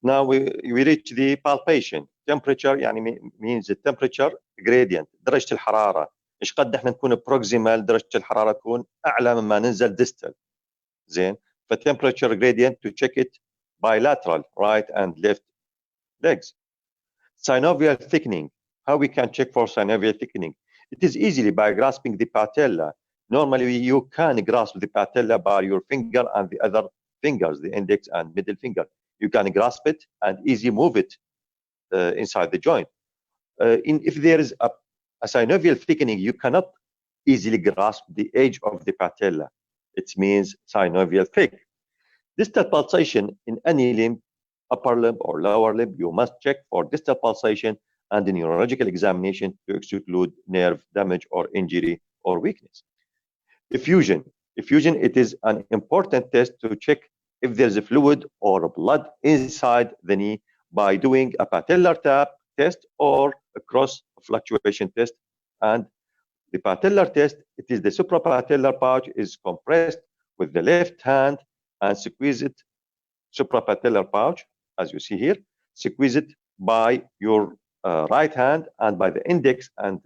Now we reach the palpation. Temperature يعني means the temperature gradient. درجة الحرارة. إيش قد إحنا نكون proximal درجة الحرارة تكون أعلى مما ننزل distal. زين. temperature gradient to check it bilateral right and left legs. Synovial thickening. How we can check for synovial thickening? It is easily by grasping the patella. Normally you can grasp the patella by your finger and the other fingers, the index and middle finger. You can grasp it and easily move it inside the joint. If there is a synovial thickening, you cannot easily grasp the edge of the patella. It means synovial thick. Distal pulsation in any limb, upper limb or lower limb, you must check for distal pulsation and a neurological examination to exclude nerve damage or injury or weakness. Effusion. Effusion, it is an important test to check if there's a fluid or blood inside the knee by doing a patellar tap test or a cross fluctuation test. And the patellar test, it is the suprapatellar pouch is compressed with the left hand and squeeze it, suprapatellar pouch, as you see here, squeeze it by your right hand and by the index and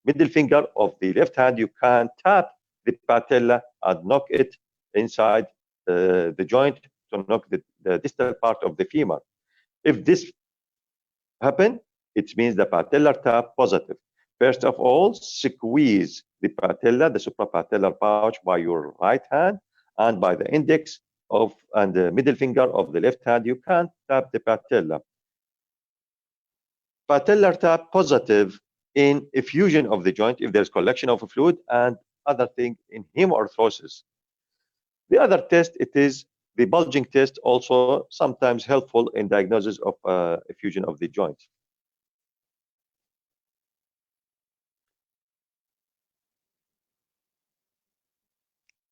middle finger of the left hand, you can tap the patella and knock it inside the joint to knock the distal part of the femur. If this happens, it means the patellar tap positive. First of all, squeeze the patella, the suprapatellar pouch by your right hand and by the index of and the middle finger of the left hand, you can tap the patella. Patellar tap positive in effusion of the joint if there's collection of fluid and other thing in hemoarthrosis. The other test, it is the bulging test, also sometimes helpful in diagnosis of effusion of the joint.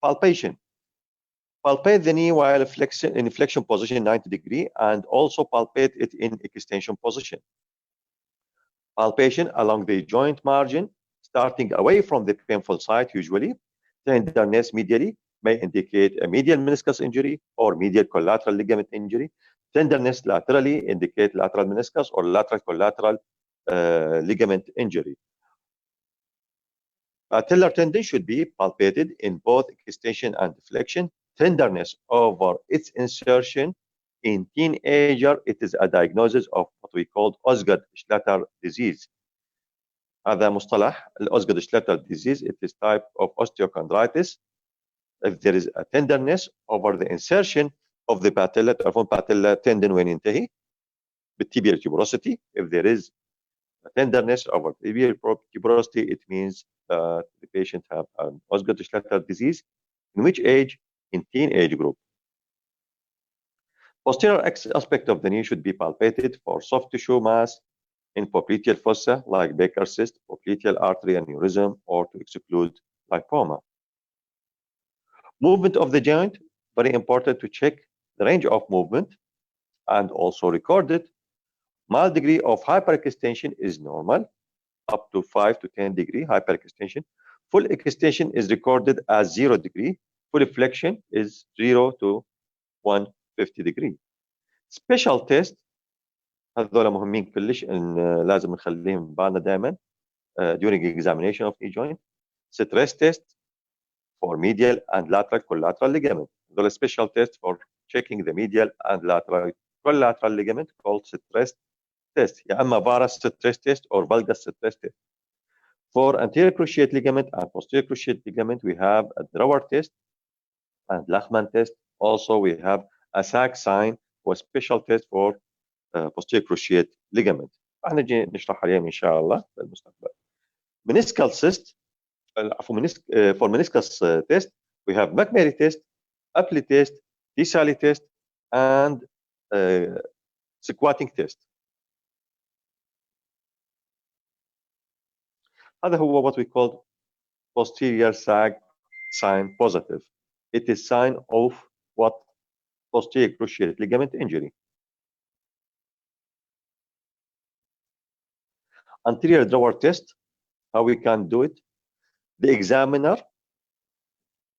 Palpation. Palpate the knee while in flexion position 90 degree and also palpate it in extension position. Palpation along the joint margin, starting away from the painful site usually. Tenderness medially may indicate a medial meniscus injury or medial collateral ligament injury. Tenderness laterally indicate lateral meniscus or lateral collateral ligament injury. Patellar tendon should be palpated in both extension and flexion. Tenderness over its insertion in teenager, it is a diagnosis of what we call Osgood-Schlatter disease. هذا مصطلح Osgood-Schlatter disease. It is type of osteochondritis. If there is a tenderness over the insertion of the patella, تعرفون patella tendon وين ينتهي بالtibial tuberosity. If there is a tenderness over tibial tuberosity, it means the patient have an Osgood-Schlatter disease. In which age? In teenage group. Posterior aspect of the knee should be palpated for soft tissue mass in popliteal fossa like Baker cyst, popliteal artery aneurysm, or to exclude lipoma. Movement of the joint, very important to check the range of movement and also record it. Mild degree of hyperextension is normal, up to 5 to 10 degree hyperextension. Full extension is recorded as 0 degree. Full flexion is 0 to 150 degree. Special test هذول مهمين كلش إن لازم نخليهم ببالنا دائما during examination of knee joint. Stress test for medial and lateral collateral ligament. هذول special test for checking the medial and lateral collateral ligament called stress test. يا اما varus stress test or valgus stress test. For anterior cruciate ligament and posterior cruciate ligament, we have a drawer test and Lachman test. Also, we have a sac sign or special test for posterior cruciate ligament. نجي نشرح عليهم إن شاء الله في المستقبل. Meniscal cyst, for meniscus test, we have McMurray test, Apley test, Tisali test, and squatting test. هذا هو what we call posterior sag sign positive. It is sign of what? Posterior cruciate ligament injury. Anterior drawer test, how we can do it? The examiner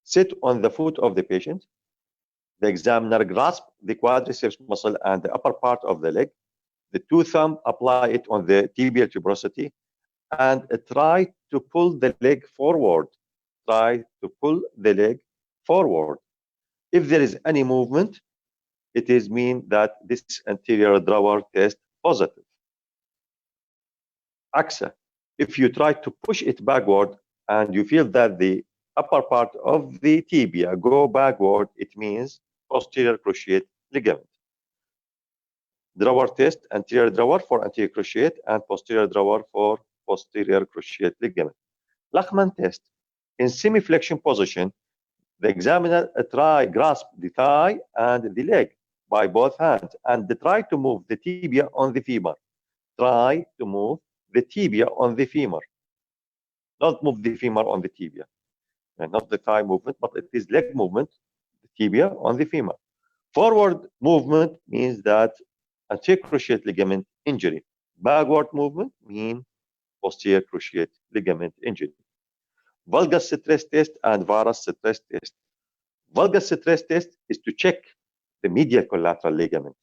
sit on the foot of the patient. The examiner grasps the quadriceps muscle and the upper part of the leg. The two thumbs apply it on the tibial tuberosity and try to pull the leg forward. Try to pull the leg forward. If there is any movement, it is mean that this anterior drawer test positive. AXA. If you try to push it backward and you feel that the upper part of the tibia go backward, it means posterior cruciate ligament. Drawer test, anterior drawer for anterior cruciate and posterior drawer for posterior cruciate ligament. Lachman test. In semi-flexion position, the examiner grasp the thigh and the leg by both hands and try to move the tibia on the femur. Try to move the tibia on the femur. Not move the femur on the tibia. And not the thigh movement, but it is leg movement, the tibia on the femur. Forward movement means that anterior cruciate ligament injury. Backward movement means posterior cruciate ligament injury. Valgus stress test and varus stress test. Valgus stress test is to check the medial collateral ligament.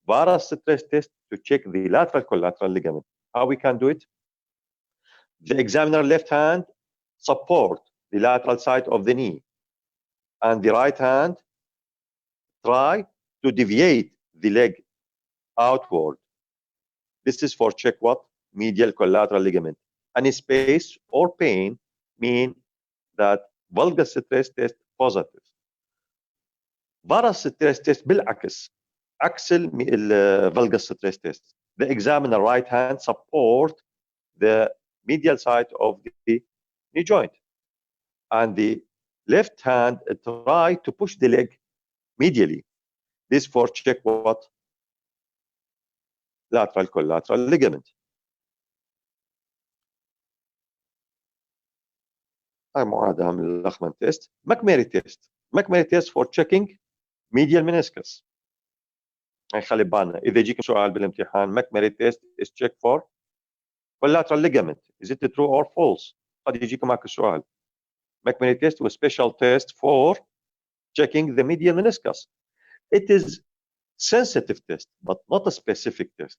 Varus stress test to check the lateral collateral ligament. How we can do it? The examiner left hand support the lateral side of the knee, and the right hand try to deviate the leg outward. This is for check what? Medial collateral ligament. Any space or pain mean that valgus stress test positive. varus stress test بالعكس عكس valgus stress test. The examiner right hand support the medial side of the knee joint, and the left hand try to push the leg medially. This for check what? Lateral collateral ligament. هاي معادلة من اللخمان تيست. McMurray test. McMurray test for checking medial meniscus. خلي بالنا إذا يجيك سؤال بالامتحان McMurray test is check for collateral ligament. Is it true or false? قد يجيك معك السؤال. McMurray test was special test for checking the medial meniscus. It is sensitive test, but not a specific test.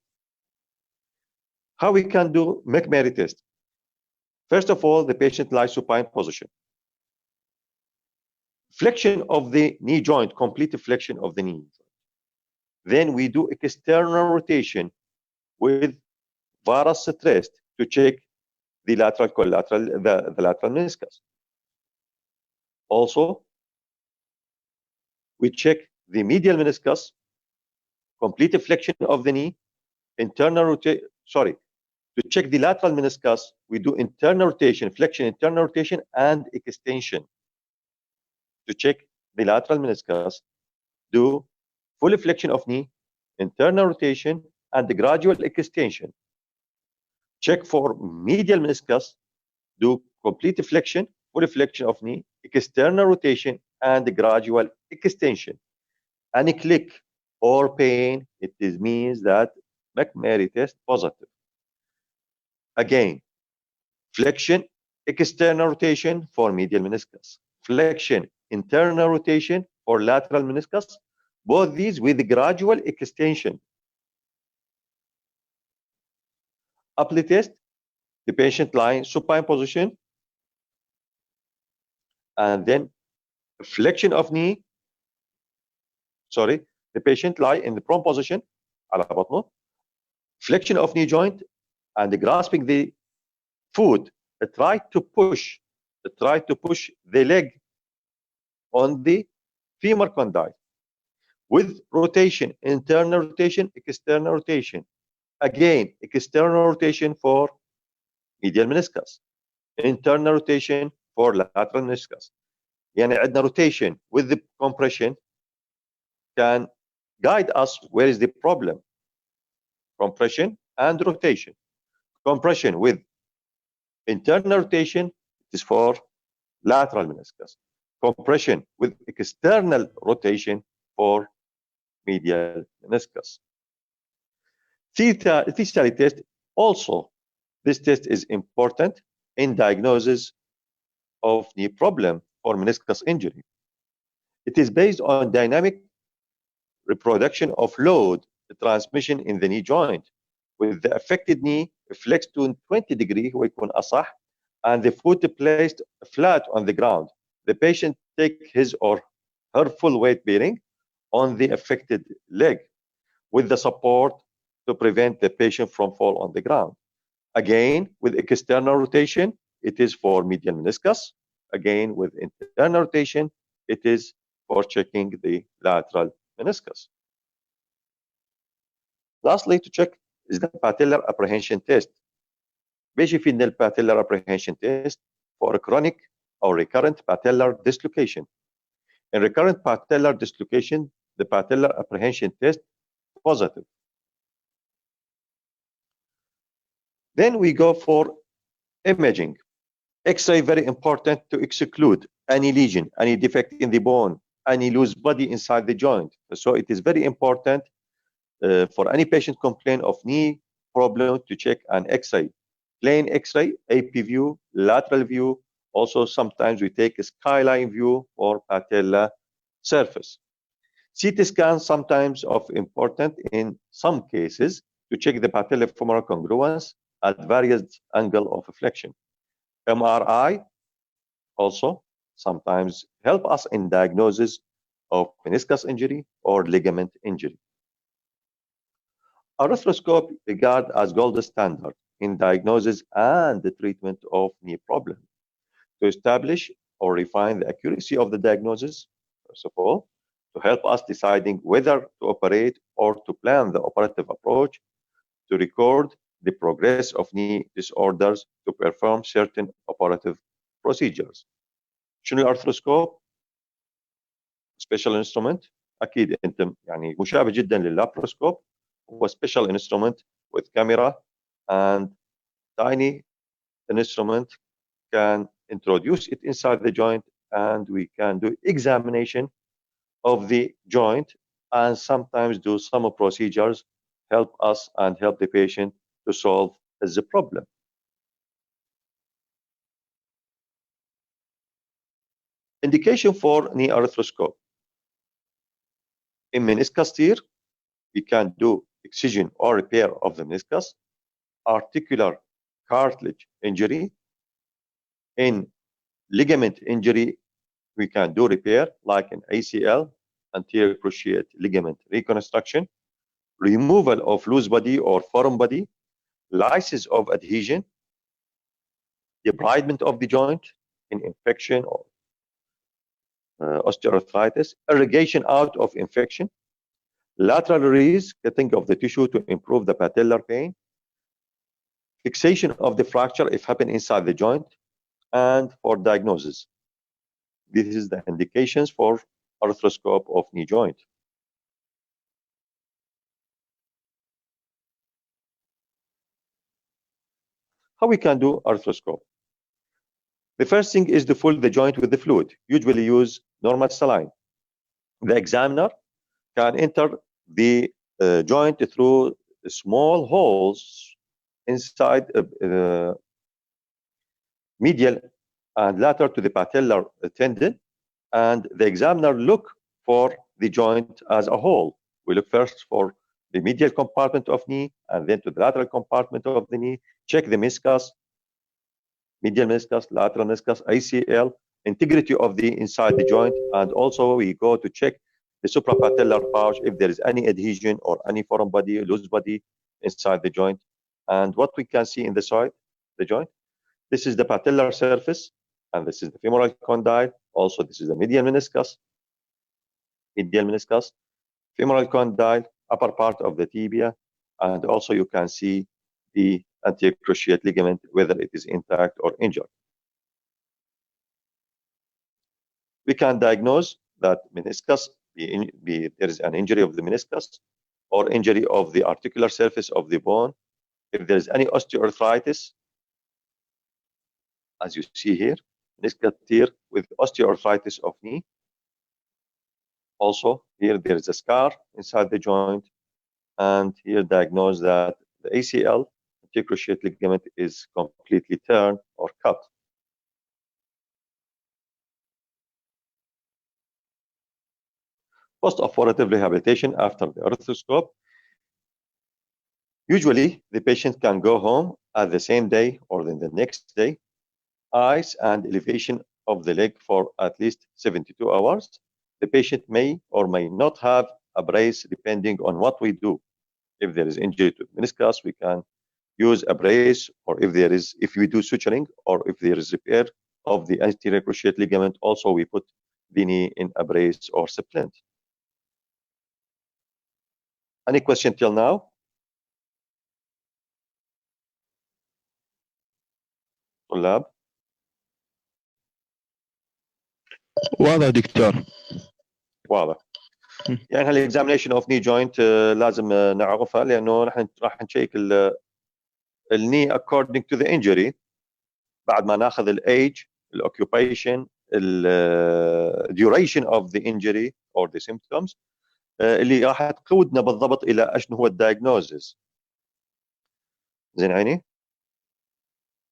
How we can do McMurray test? First of all, the patient lies supine position. Flexion of the knee joint, complete flexion of the knee. Then we do external rotation with varus stress to check the lateral collateral, the lateral meniscus. Also, we check the medial meniscus, complete flexion of the knee, internal rotation, to check the lateral meniscus, we do internal rotation, flexion, internal rotation, and extension. To check the lateral meniscus, do full flexion of knee, internal rotation, and the gradual extension. Check for medial meniscus, do complete flexion, full flexion of knee, external rotation, and the gradual extension. Any click or pain, it means that McMurray test positive. Again, flexion, external rotation for medial meniscus. Flexion, internal rotation for lateral meniscus. Both these with the gradual extension. Apply test, the patient lying supine position, and then flexion of knee. The patient lie in the prone position, على بطنه. Flexion of knee joint, and grasping the foot, try to push the leg on the femur condyle with rotation, internal rotation, external rotation. Again, external rotation for medial meniscus, internal rotation for lateral meniscus. يعني عندنا rotation with the compression can guide us where is the problem. Compression and rotation. Compression with internal rotation is for lateral meniscus. Compression with external rotation for medial meniscus. Theta test also. This test is important in diagnosis of knee problem or meniscus injury. It is based on dynamic reproduction of load transmission in the knee joint, with the affected knee flexed to 20 degree هو يكون أصح, and the foot placed flat on the ground. The patient take his or her full weight bearing on the affected leg with the support to prevent the patient from fall on the ground. Again, with external rotation, it is for medial meniscus. Again, with internal rotation, it is for checking the lateral meniscus. Lastly, to check is the patellar apprehension test. بيجي فينا patellar apprehension test for chronic or recurrent patellar dislocation. In recurrent patellar dislocation, the patellar apprehension test positive. Then we go for imaging. X-ray very important to exclude any lesion, any defect in the bone, any loose body inside the joint. So it is very important for any patient complaint of knee problem to check an X-ray. Plain X-ray, AP view, lateral view. Also, sometimes we take a skyline view for patella surface. CT scan sometimes of important in some cases to check the patellofemoral congruence at various angle of flexion. MRI also sometimes help us in diagnosis of meniscus injury or ligament injury. Arthroscope regarded as gold standard in diagnosis and the treatment of knee problem. To establish or refine the accuracy of the diagnosis, first of all, to help us deciding whether to operate or to plan the operative approach, to record the progress of knee disorders, to perform certain operative procedures. شنو الارثروسكوب؟ special instrument. اكيد انت يعني مشابه جدا لللابروسكوب. هو special instrument with camera and tiny instrument can introduce it inside the joint, and we can do examination of the joint and sometimes do some procedures help us and help the patient to solve the problem. Indication for knee arthroscope. In meniscus tear, we can do excision or repair of the meniscus. Articular cartilage injury. In ligament injury, we can do repair like in ACL, anterior cruciate ligament reconstruction, removal of loose body or foreign body, lysis of adhesion, debridement of the joint in infection or osteoarthritis, irrigation out of infection, lateral release, cutting of the tissue to improve the patellar pain, fixation of the fracture if happen inside the joint, and for diagnosis. This is the indications for arthroscope of knee joint. How we can do arthroscope? The first thing is to fill the joint with the fluid. Usually use normal saline. The examiner can enter the joint through small holes inside medial and lateral to the patellar tendon, and the examiner look for the joint as a whole. We look first for the medial compartment of knee and then to the lateral compartment of the knee, check the meniscus, medial meniscus, lateral meniscus, ACL, integrity of the inside the joint, and also we go to check the suprapatellar pouch if there is any adhesion or any foreign body, loose body inside the joint. And what we can see in the side, the joint, this is the patellar surface, and this is the femoral condyle. Also, this is the medial meniscus, femoral condyle, upper part of the tibia, and also you can see the anterior cruciate ligament, whether it is intact or injured. We can diagnose that meniscus, there is an injury of the meniscus or injury of the articular surface of the bone. If there is any osteoarthritis, as you see here, meniscus tear with osteoarthritis of knee. Also, here there is a scar inside the joint, and here diagnose that the ACL, anterior cruciate ligament, is completely turned or cut. Post-operative rehabilitation after the arthroscope. Usually, the patient can go home at the same day or then the next day. Ice and elevation of the leg for at least 72 hours. The patient may or may not have a brace depending on what we do. If there is injury to meniscus, we can use a brace, or if we do suturing, or if there is repair of the anterior cruciate ligament, also we put the knee in a brace or splint. Any question till now? طلاب؟ واضح دكتور. واضح. يعني هالاكزامينيشن اوف ني جوينت لازم نعرفها، لانه نحن راح نشيك الني according to the injury بعد ما ناخذ الايج، الاوكيوبيشن، duration of the injury or the symptoms اللي راح تقودنا بالضبط الى اشنو هو الدايجنوزز. زين عيني؟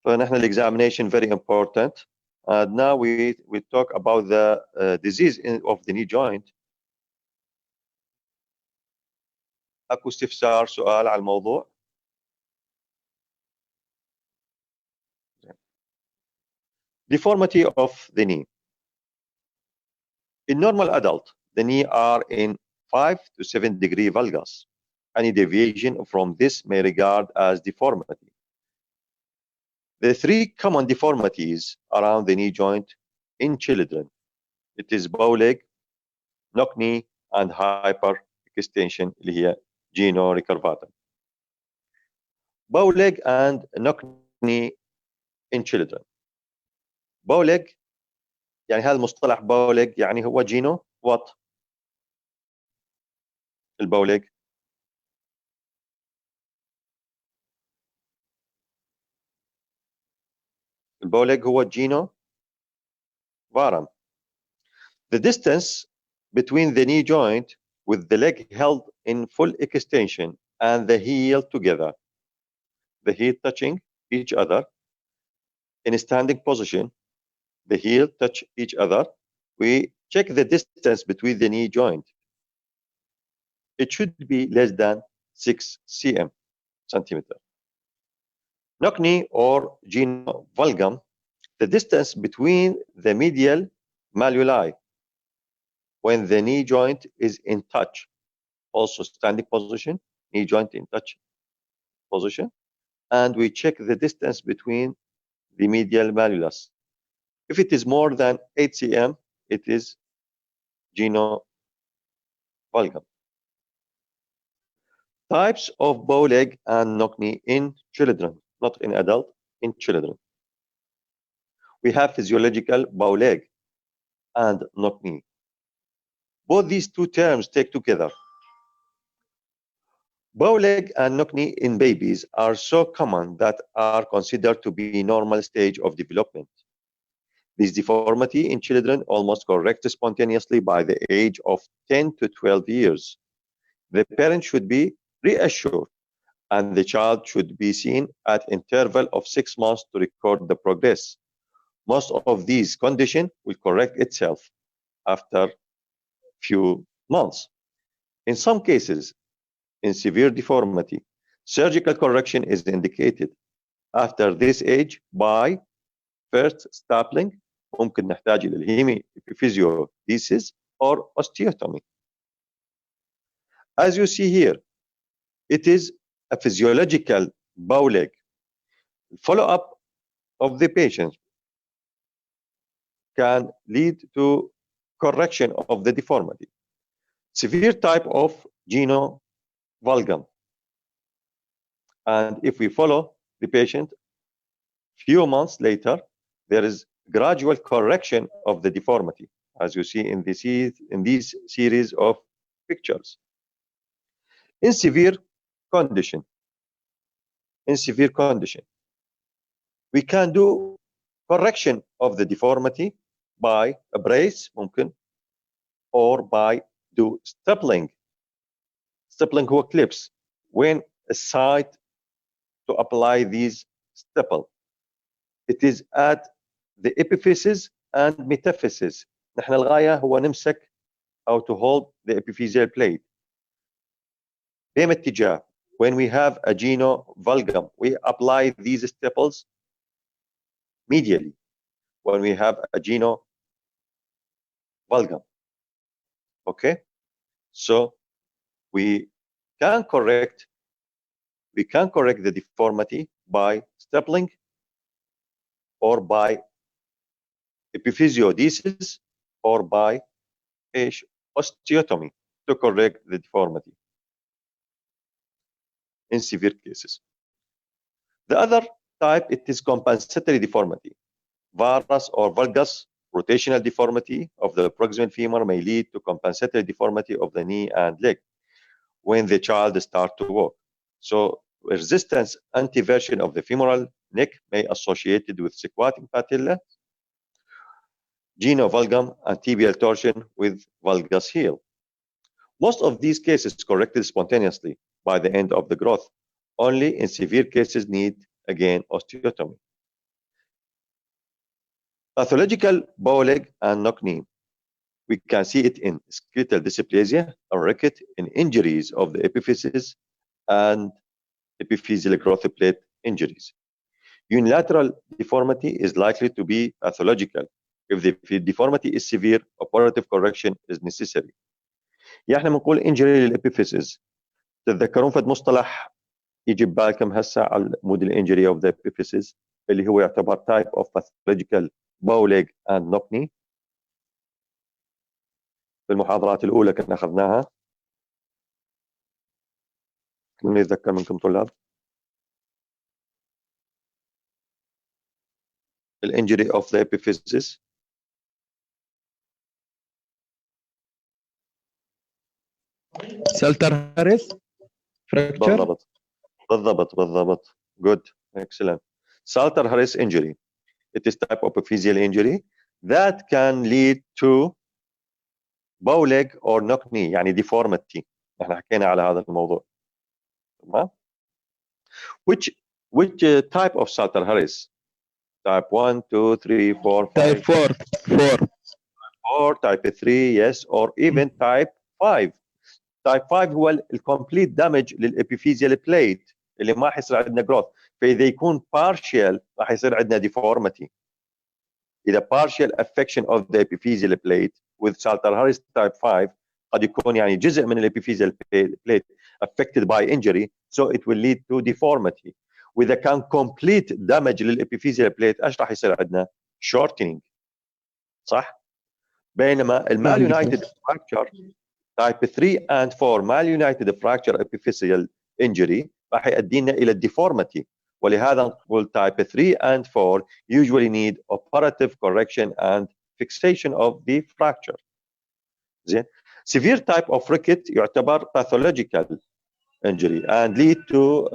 فنحن الاكزامينيشن very important. And now we talk about the disease of the knee joint. اكو استفسار سؤال على الموضوع؟ Deformity of the knee. In normal adult, the knee are in 5 to 7 degree valgus. Any deviation from this may regard as deformity. The three common deformities around the knee joint in children, it is bow leg, knock knee, and hyperextension اللي هي geno recurvatum. Bow leg and knock knee in children. bow leg يعني هذا المصطلح bow leg يعني هو جينو وات. الباو ليج الباو ليج هو جينو فارم. The distance between the knee joint with the leg held in full extension and the heel together, the heel touching each other in standing position, the heel touch each other. We check the distance between the knee joint. It should be less than 6 centimeter. Knock knee or geno valgum, the distance between the medial malleoli when the knee joint is in touch, also standing position, knee joint in touch position, and we check the distance between the medial malleolus. If it is more than 8 cm, it is geno valgum. Types of bow leg and knock knee in children, not in adult, in children. We have physiological bow leg and knock knee. Both these two terms take together. Bow leg and knock knee in babies are so common that are considered to be normal stage of development. This deformity in children almost correct spontaneously by the age of 10 to 12 years. The parent should be reassured and the child should be seen at interval of 6 months to record the progress. Most of these conditions will correct itself after few months. In some cases, in severe deformity, surgical correction is indicated after this age by first stapling, ممكن نحتاج إلى الهيميفيزيوديسيس or osteotomy. As you see here, it is a physiological bow leg. Follow-up of the patient can lead to correction of the deformity. Severe type of geno valgum. And if we follow the patient, few months later, there is gradual correction of the deformity, as you see in these series of pictures. In severe condition, we can do correction of the deformity by a brace, ممكن, or by do stapling. Stapling هو clips. When a site to apply these staple, it is at the epiphysis and metaphysis. نحن الغاية هو نمسك أو to hold the epiphyseal plate. بأي اتجاه. When we have a genovalgum, we apply these staples medially. When we have a genovalgum, okay? So we can correct the deformity by stapling or by epiphysiodesis or by osteotomy to correct the deformity in severe cases. The other type, it is compensatory deformity. Varus or valgus rotational deformity of the proximal femur may lead to compensatory deformity of the knee and leg when the child starts to walk. So resistance anteversion of the femoral neck may be associated with squatting patella, genovalgum, and tibial torsion with valgus heel. Most of these cases corrected spontaneously by the end of the growth. Only in severe cases need, again, osteotomy. Pathological bow leg and knock knee. We can see it in skeletal dysplasia or ricket, in injuries of the epiphysis and epiphyseal growth plate injuries. Unilateral deformity is likely to be pathological. If the deformity is severe, operative correction is necessary. يعني احنا بنقول injury للابيفيسز. تتذكرون فد مصطلح يجي ببالكم هسه على مود الانجري اوف ذا ابيفيسز اللي هو يعتبر type of pathological bow leg and knock knee. في المحاضرات الأولى كنا أخذناها. من يتذكر منكم طلاب؟ الانجري of the epiphysis. سالتر هاريس fracture. بالضبط. Good. Excellent. Salter Harris injury. It is type of epiphyseal injury that can lead to bow leg or knock knee, يعني deformity. احنا حكينا على هذا الموضوع. تمام؟ Which type of Salter Harris? Type 1, 2, 3, 4, 5. Type 4. Or type 3, yes, or even type 5. Type 5 هو الكومبليت دامج للابيفيزيال بليت اللي ما حيصير عندنا جروث. فاذا يكون partial راح يصير عندنا deformity. اذا partial affection of the epiphyseal plate with Salter Harris type 5 قد يكون يعني جزء من الابيفيزيال plate affected by injury, so it will lead to deformity. واذا كان complete damage للابيفيزيال plate ايش راح يصير عندنا؟ shortening. صح؟ بينما malunited fracture type 3 and 4 malunited fracture epiphyseal injury راح يؤدينا الى الديفورميتي. ولهذا نقول type 3 and 4 usually need operative correction and fixation of the fracture. زين. Severe type of ricket يعتبر pathological injury and lead to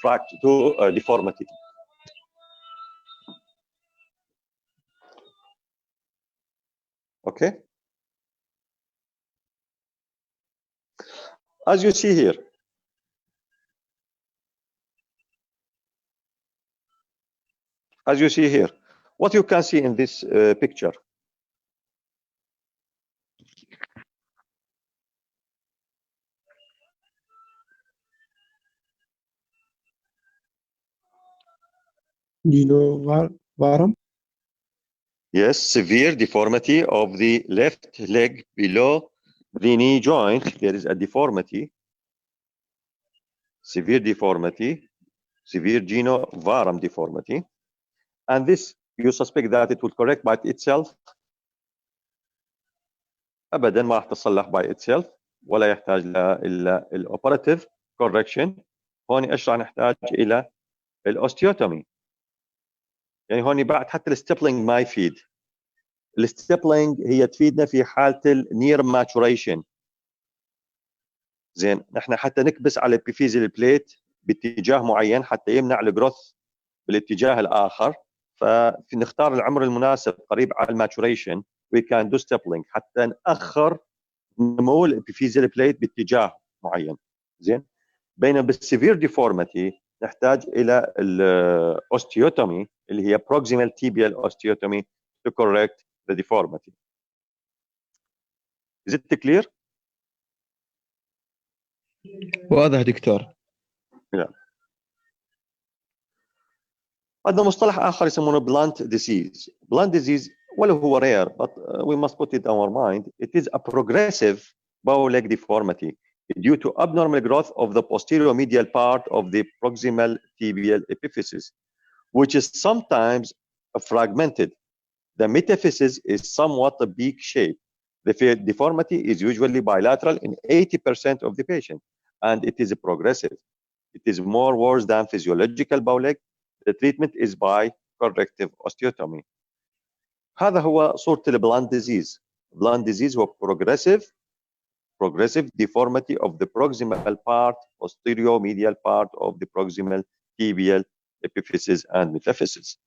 fracture to deformity. Okay. As you see here, what you can see in this picture. Genovalgum. Yes, severe deformity of the left leg below the knee joint. There is a deformity. Severe deformity, severe genovalgum deformity. And this, you suspect that it will correct by itself. أبدا ما راح تصلح by itself ولا يحتاج إلا الoperative correction. هون إيش راح نحتاج إلى الأوستيوتومي. يعني هون بعد حتى الستيبلينج ما يفيد. الستيبلينج هي تفيدنا في حالة النير ماتوريشن. زين نحن حتى نكبس على الابيفيزيال بليت باتجاه معين حتى يمنع الجروث بالاتجاه الآخر. فنختار العمر المناسب قريب على الماتوريشن we can do stippling حتى نأخر نمو الابيفيزيال بليت باتجاه معين. زين. بينما بالسيفير ديفورميتي نحتاج الى الاوستيوتومي اللي هي proximal tibial osteotomy to correct the deformity. Is it clear? واضح دكتور. عندنا مصطلح آخر يسمونه blunt disease. Blunt disease ولو هو rare, but we must put it in our mind. It is a progressive bow leg deformity due to abnormal growth of the posterior medial part of the proximal tibial epiphysis, which is sometimes fragmented. The metaphysis is somewhat beak-shaped. The deformity is usually bilateral in 80% of the patient, and it is progressive. It is more worse than physiological bow leg. The treatment is by corrective osteotomy. هذا هو صورة البلانت disease. Blunt disease هو progressive deformity of the proximal part, posterior medial part of the proximal tibial epiphysis and metaphysis.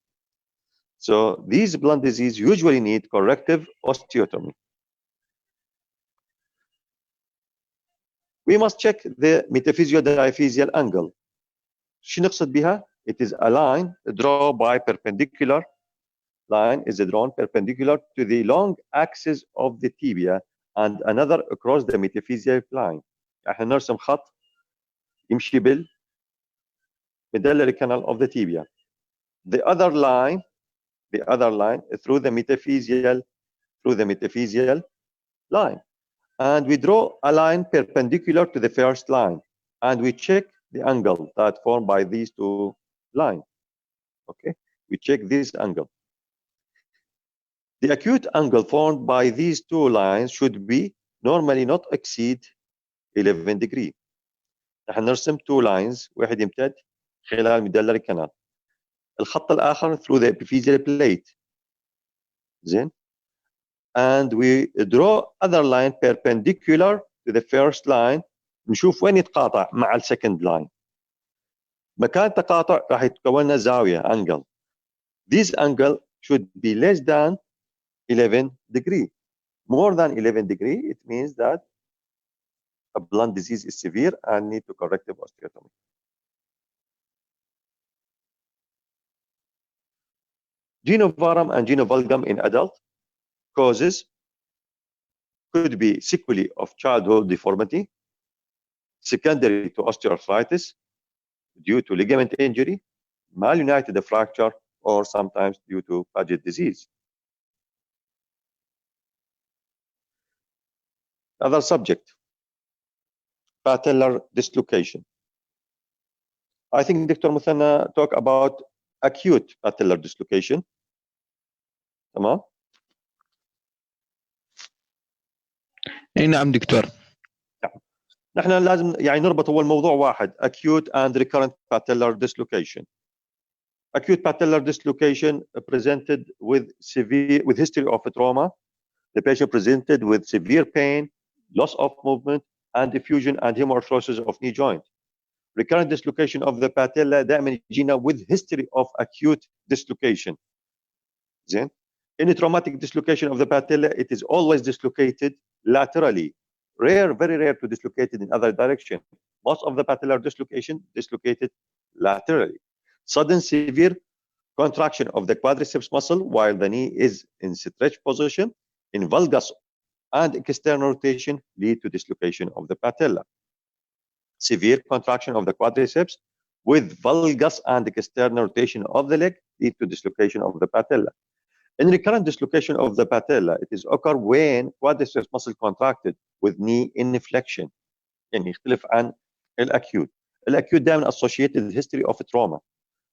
So these blunt disease usually need corrective osteotomy. We must check the metaphysio-diaphysial angle. شو نقصد بها؟ It is a line drawn by perpendicular. Line is drawn perpendicular to the long axis of the tibia and another across the metaphysial line. احنا نرسم خط يمشي medullary canal of the tibia. The other line through the metaphysial line. And we draw a line perpendicular to the first line. And we check the angle that formed by these two lines. Okay, we check this angle. The acute angle formed by these two lines should be normally not exceed 11 degree. نحن نرسم two lines، واحد يمتد خلال medullary canal، الخط الآخر through the epiphyseal plate. زين. And we draw other line perpendicular to the first line. نشوف وين يتقاطع مع second line. مكان التقاطع راح يتكون لنا زاوية angle. This angle should be less than 11 degree. More than 11 degree, it means that a blunt disease is severe and need to corrective osteotomy. Genovarum and genovalgum in adult causes could be sequelae of childhood deformity, secondary to osteoarthritis, due to ligament injury, malunited fracture, or sometimes due to Paget disease. Other subject, patellar dislocation. I think Dr. Muthanna talked about acute patellar dislocation. تمام؟ اي نعم دكتور. نحن لازم يعني نربط اول موضوع واحد acute and recurrent patellar dislocation. Acute patellar dislocation presented with history of trauma. The patient presented with severe pain, loss of movement, and diffusion and hemarthrosis of knee joint. Recurrent dislocation of the patella دائما يجينا with history of acute dislocation. زين. In traumatic dislocation of the patella, it is always dislocated laterally. Rare, very rare to dislocate it in other direction. Most of the patellar dislocation dislocated laterally. Sudden severe contraction of the quadriceps muscle while the knee is in stretch position in valgus and external rotation lead to dislocation of the patella. Severe contraction of the quadriceps with valgus and external rotation of the leg lead to dislocation of the patella. In recurrent dislocation of the patella, it is occur when quadriceps muscle contracted with knee inflection. يعني يختلف عن الأكيوت. الأكيوت دائما associated with history of trauma.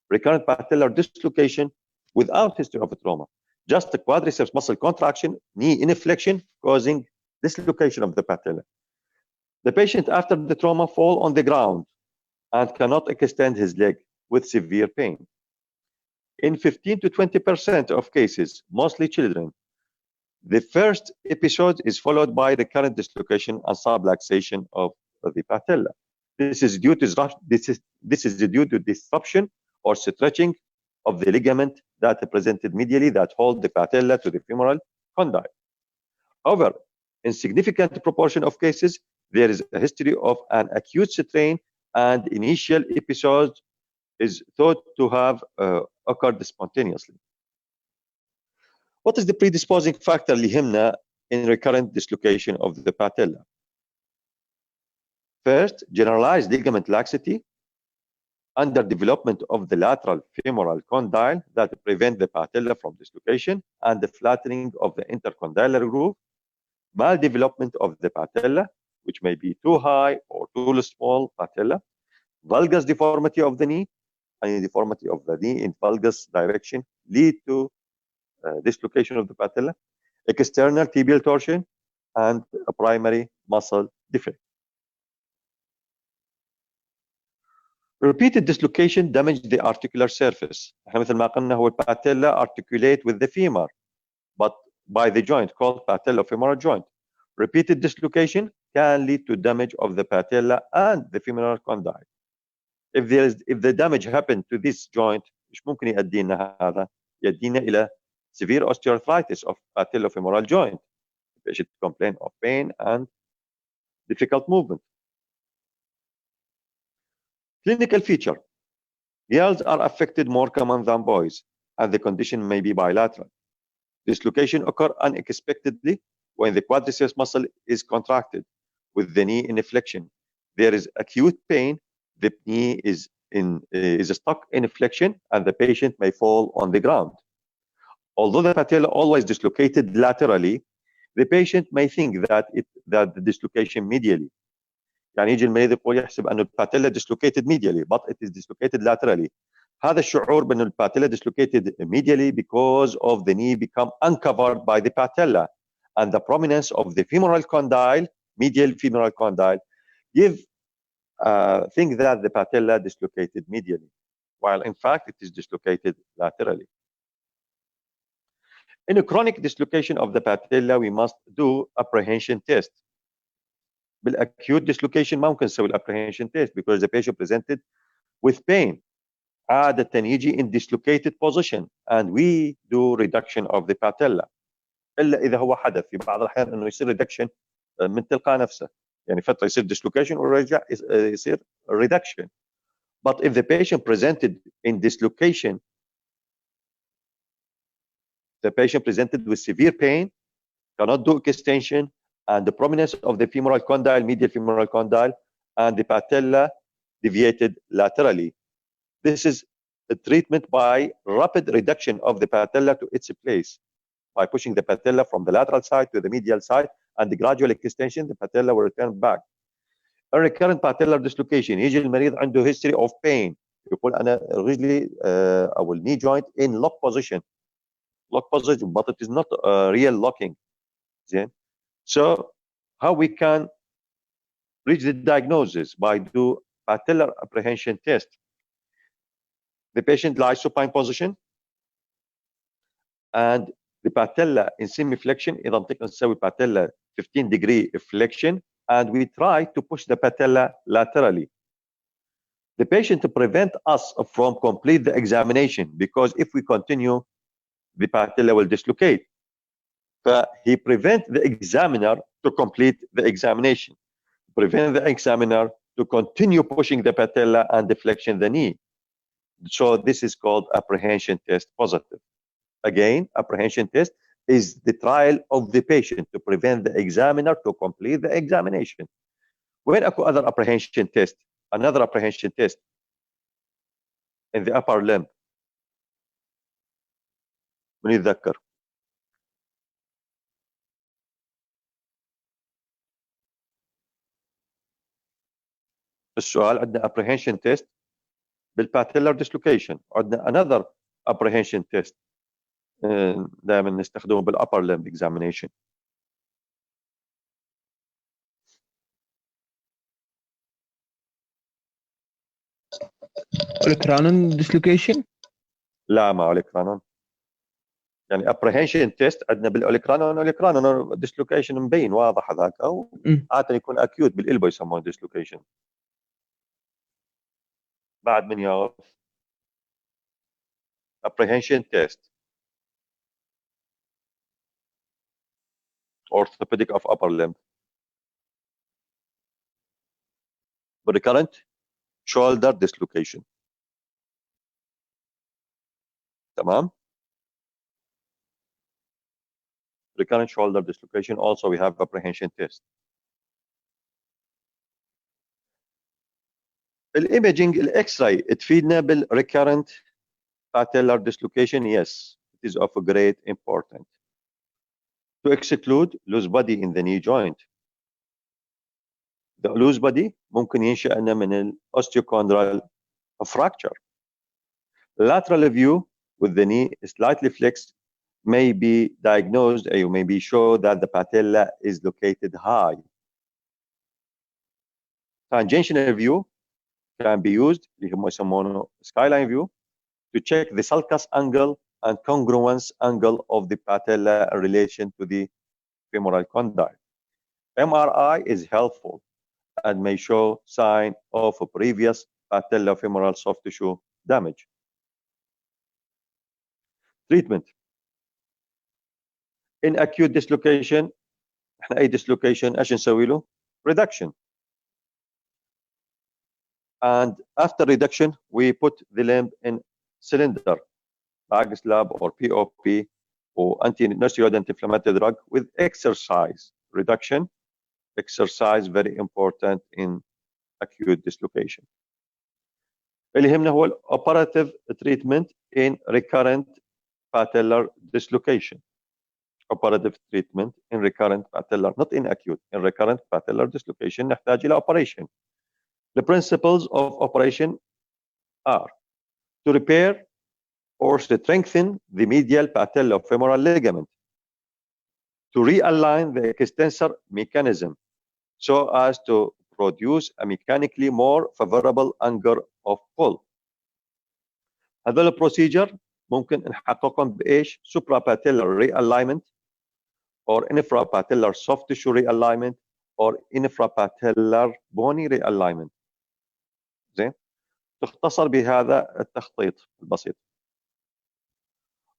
Recurrent patellar dislocation without history of trauma. Just the quadriceps muscle contraction, knee inflection causing dislocation of the patella. The patient after the trauma fall on the ground and cannot extend his leg with severe pain. In 15 to 20% of cases, mostly children, the first episode is followed by recurrent dislocation and subluxation of the patella. This is due to disruption or stretching of the ligament that are presented medially that hold the patella to the femoral condyle. However, in significant proportion of cases, there is a history of an acute strain and initial episode is thought to have occurred spontaneously. What is the predisposing factor اللي يهمنا in recurrent dislocation of the patella. First, generalized ligament laxity, underdevelopment of the lateral femoral condyle that prevent the patella from dislocation, and the flattening of the intercondylar groove, maldevelopment of the patella, which may be too high or too small patella, valgus deformity of the knee, any deformity of the knee in valgus direction lead to dislocation of the patella, external tibial torsion, and a primary muscle defect. Repeated dislocation damage the articular surface. احنا مثل ما قلنا هو الباتيلا articulate with the femur, but by the joint called patellofemoral joint. Repeated dislocation can lead to damage of the patella and the femoral condyle. If the damage happened to this joint, مش ممكن يؤدينا هذا؟ يؤدينا إلى severe osteoarthritis of patellofemoral joint. The patient complain of pain and difficult movement. Clinical feature. Girls are affected more common than boys, and the condition may be bilateral. Dislocation occur unexpectedly when the quadriceps muscle is contracted with the knee in flexion. There is acute pain. The knee is stuck in flexion, and the patient may fall on the ground. Although the patella always dislocated laterally, the patient may think that the dislocation medially. يعني يجي المريض يقول يحسب أن الباتيلا dislocated medially, but it is dislocated laterally. هذا الشعور بأن الباتيلا dislocated medially because of the knee become uncovered by the patella, and the prominence of the femoral condyle, medial femoral condyle, give think that the patella dislocated medially, while in fact it is dislocated laterally. In a chronic dislocation of the patella, we must do apprehension test. بالacute dislocation ما ممكن نسوي الapprehension test because the patient presented with pain. عادة يجي in dislocated position and we do reduction of the patella. إلا إذا هو حدث في بعض الأحيان إنه يصير reduction من تلقاء نفسه. يعني فترة يصير dislocation ورجع يصير reduction. But if the patient presented in dislocation, the patient presented with severe pain, cannot do extension, and the prominence of the femoral condyle, medial femoral condyle, and the patella deviated laterally. This is a treatment by rapid reduction of the patella to its place. By pushing the patella from the lateral side to the medial side and the gradual extension, the patella will return back. A recurrent patellar dislocation. يجي المريض عنده history of pain. يقول أنا رجلي أو knee joint in lock position, but it is not real locking. زين. So how we can reach the diagnosis? By do patellar apprehension test. The patient lies supine position and the patella in semi-flexion. إذا نطيق نسوي patella 15-degree flexion, and we try to push the patella laterally. The patient to prevent us from complete the examination, because if we continue, the patella will dislocate. He prevent the examiner to complete the examination, prevent the examiner to continue pushing the patella and deflection the knee. So this is called apprehension test positive. Again, apprehension test is the trial of the patient to prevent the examiner to complete the examination. When other apprehension test, another apprehension test in the upper limb, من يتذكر؟ السؤال عندنا apprehension test بالpatellar dislocation، عندنا another apprehension test دائما نستخدمه بالupper limb examination. الكرانون dislocation؟ لا ما الكرانون. يعني apprehension test عندنا بالاوليكرانون dislocation مبين واضح هذاك، او عاده يكون acute بالالبو يسمونه dislocation. بعد من يعرف apprehension test orthopedic of upper limb. recurrent shoulder dislocation. تمام. recurrent shoulder dislocation. Also, we have apprehension test. الإيميجينج الإكس-راي تفيدنا بالrecurrent patellar dislocation. Yes, it is of great importance to exclude loose body in the knee joint. The loose body ممكن ينشأ من osteochondral fracture. Lateral view with the knee slightly flexed may be diagnosed or may be show that the patella is located high. Tangential view can be used, اللي هم يسمونه skyline view, to check the sulcus angle and congruence angle of the patella in relation to the femoral condyle. MRI is helpful and may show sign of a previous patellofemoral soft tissue damage. Treatment. In acute dislocation, احنا اي dislocation ايش نسوي له؟ Reduction. And after reduction, we put the limb in cylinder, bag slab or POP, or anti-nonsteroidal anti-inflammatory drug with exercise. Reduction, exercise very important in acute dislocation. اللي يهمنا هو operative treatment in recurrent patellar dislocation. Operative treatment in recurrent patellar, not in acute, in recurrent patellar dislocation نحتاج إلى operation. The principles of operation are to repair or strengthen the medial patellofemoral ligament, to realign the extensor mechanism so as to produce a mechanically more favorable angle of pull. هذول البروسيجر ممكن نحققهم بإيش؟ suprapatellar realignment or infrapatellar soft tissue realignment or infrapatellar bony realignment. زين؟ تختصر بهذا التخطيط البسيط.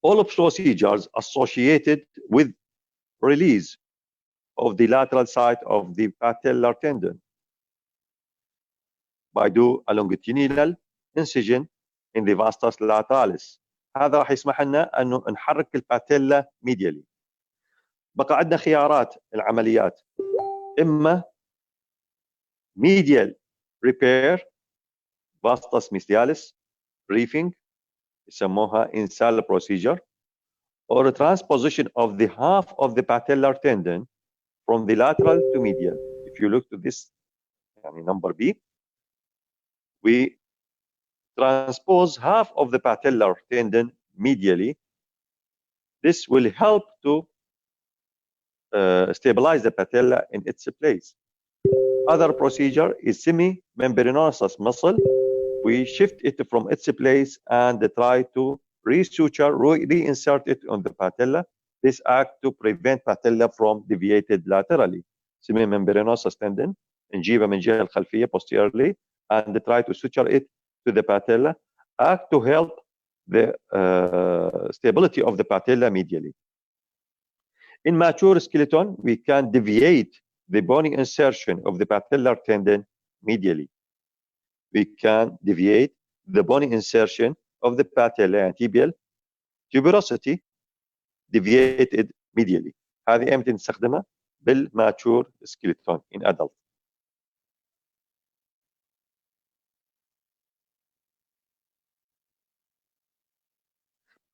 All procedures associated with release of the lateral side of the patellar tendon by do a longitudinal incision in the vastus lateralis. هذا راح يسمح لنا انه نحرك الباتيلا medially. بقى عندنا خيارات العمليات، اما medial repair vastus medialis reefing يسموها insal procedure, or a transposition of the half of the patellar tendon from the lateral to medial. If you look to this number B, we transpose half of the patellar tendon medially. This will help to stabilize the patella in its place. Other procedure is semi-membranosus muscle. We shift it from its place and try to resuture, reinsert it on the patella. This act to prevent patella from deviated laterally. Semi-membranosus tendon نجيبها من الجهة الخلفية posteriorly and try to suture it to the patella, act to help the stability of the patella medially. In mature skeleton, we can deviate the bony insertion of the patellar tendon medially. We can deviate the bony insertion of the patella and tibial tuberosity deviated medially. هذه امتى نستخدمها؟ بالماتشور skeleton in adult.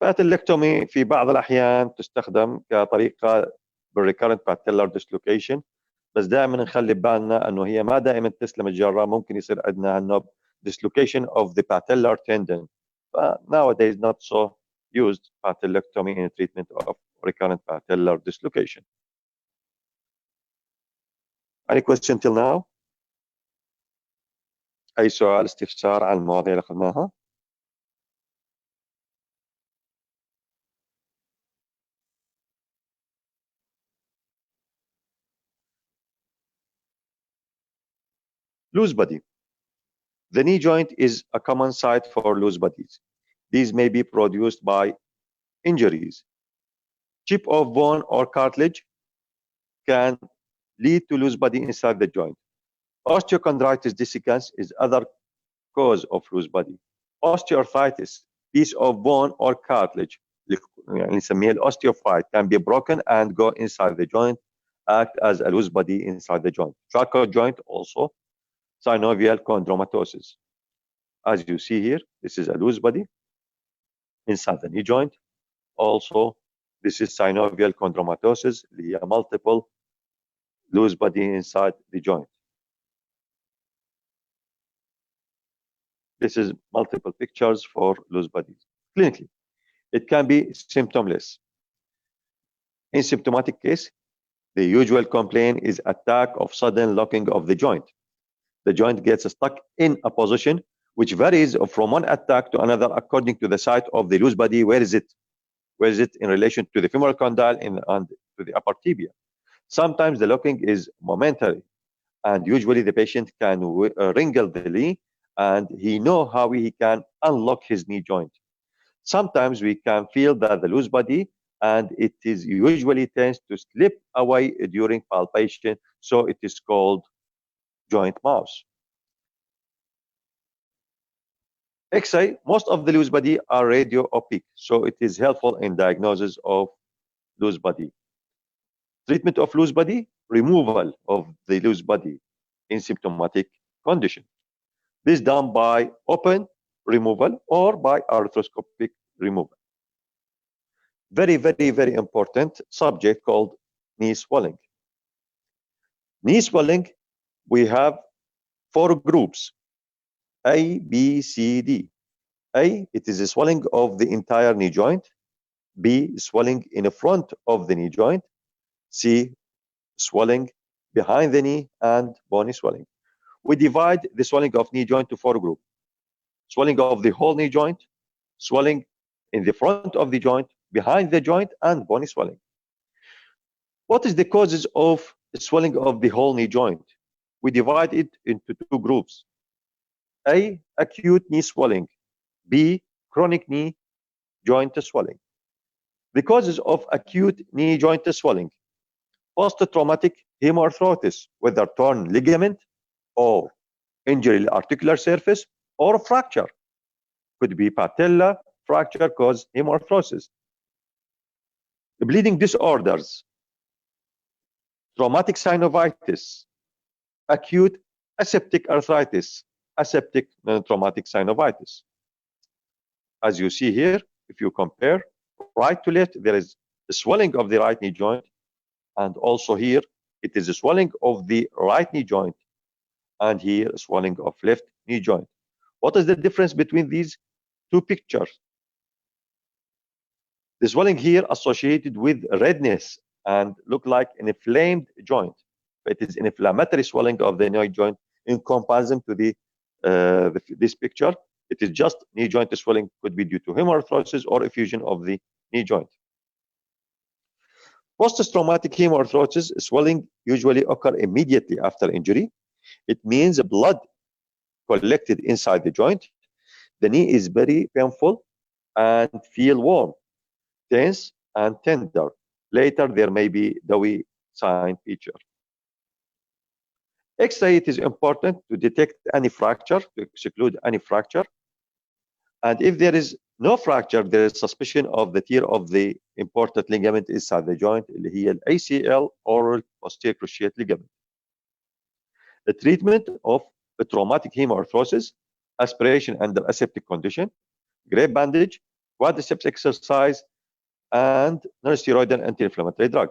Patellectomy في بعض الأحيان تستخدم كطريقة بالrecurrent patellar dislocation، بس دائما نخلي بالنا انه هي ما دائما تسلم الجرة، ممكن يصير عندنا النوب dislocation of the patellar tendon. Nowadays not so used patellectomy in treatment of recurrent patellar dislocation. Any question till now? أي سؤال استفسار عن المواضيع اللي أخذناها؟ Loose body. The knee joint is a common site for loose bodies. These may be produced by injuries. Chip of bone or cartilage can lead to loose body inside the joint. Osteochondritis dissecans is other cause of loose body. Osteoarthritis, piece of bone or cartilage يعني نسميه الاوستيوفايت can be broken and go inside the joint, act as a loose body inside the joint. Charcot joint also synovial chondromatosis. As you see here, this is a loose body inside the knee joint. Also, this is synovial chondromatosis, the multiple loose body inside the joint. This is multiple pictures for loose bodies. Clinically, it can be symptomless. In symptomatic case, the usual complaint is attack of sudden locking of the joint. The joint gets stuck in a position which varies from one attack to another according to the site of the loose body. Where is it? Where is it in relation to the femoral condyle and to the upper tibia? Sometimes the locking is momentary, and usually the patient can wriggle the knee and he know how he can unlock his knee joint. Sometimes we can feel that the loose body and it is usually tends to slip away during palpation, so it is called joint mouse. X-ray, most of the loose body are radio opaque, so it is helpful in diagnosis of loose body. Treatment of loose body, removal of the loose body in symptomatic condition. This done by open removal or by arthroscopic removal. Very, very, very important subject called knee swelling. Knee swelling, we have 4 groups, A, B, C, D. A, it is a swelling of the entire knee joint. B, swelling in the front of the knee joint. C, swelling behind the knee, and bony swelling. We divide the swelling of knee joint to 4 groups. Swelling of the whole knee joint, swelling in the front of the joint, behind the joint, and bony swelling. What is the causes of swelling of the whole knee joint? We divide it into 2 groups. A, acute knee swelling. B, chronic knee joint swelling. The causes of acute knee joint swelling: post-traumatic hemoarthritis, whether torn ligament or injury articular surface or fracture. Could be patella fracture cause hemoarthrosis. Bleeding disorders, traumatic synovitis, acute aseptic arthritis, aseptic non-traumatic synovitis. As you see here, if you compare right to left, there is the swelling of the right knee joint, and also here it is a swelling of the right knee joint, and here a swelling of left knee joint. What is the difference between these 2 pictures? The swelling here associated with redness and look like an inflamed joint. It is an inflammatory swelling of the knee joint in comparison to this picture. It is just knee joint swelling, could be due to hemoarthrosis or effusion of the knee joint. Post-traumatic hemoarthrosis swelling usually occur immediately after injury. It means blood collected inside the joint. The knee is very painful and feel warm, tense, and tender. Later, there may be doughy sign feature. X-ray, it is important to detect any fracture, to exclude any fracture. And if there is no fracture, there is suspicion of the tear of the important ligament inside the joint, اللي هي ACL, oral posterior cruciate ligament. The treatment of a traumatic hemoarthrosis, aspiration under aseptic condition, grape bandage, quadriceps exercise, and non-steroidal anti-inflammatory drug.